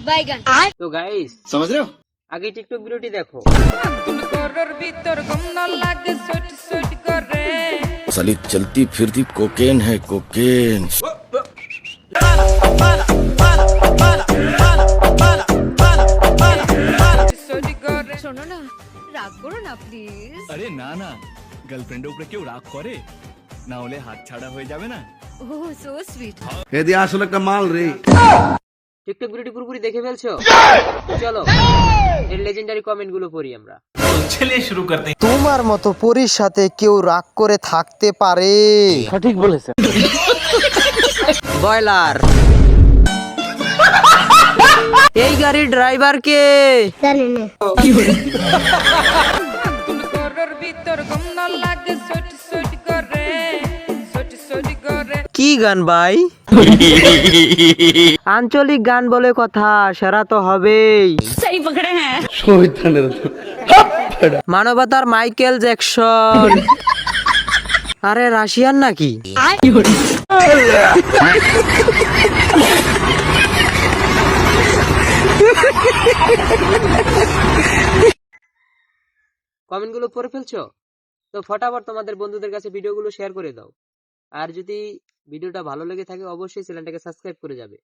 बैगन। तो गाइस समझ रहे हो? आगे टिकटॉक ভিডিওটি দেখো। साली चलती फिरती कोकेन है कोकेन। শোনো না, রাগ করো না প্লিজ। আরে না না, গার্লফ্রেন্ডের উপরে কেউ রাগ করে না, হলে হাত ছাড়া হয়ে যাবে না। ও সো সুইট। এদি আসলে একটা মাল রে। টিকটক ভিডিওটি পুরোপুরি দেখে ফেলছো? চলো এর লেজেন্ডারি কমেন্ট গুলো পড়ি আমরা। তোমার মতো পরীর সাথে কেউ রাগ করে থাকতে পারে? সঠিক বলেছে। বয়লার, এই গাড়ির ড্রাইভার কে? জানি না। কি গান ভাই? আঞ্চলিক গান বলে কথা, সেরা তো হবেই। सही पकड़े हैं। মানবতার মাইকেল জ্যাকসন। আরে রাশিয়ান নাকি? কমেন্ট গুলো পড়ে ফেলছো? তো ফটাফট তোমাদের বন্ধুদের কাছে ভিডিওগুলো শেয়ার করে দাও। আর যদি ভিডিওটা ভালো লেগে থাকে অবশ্যই চ্যানেলটাকে সাবস্ক্রাইব করে যাবে।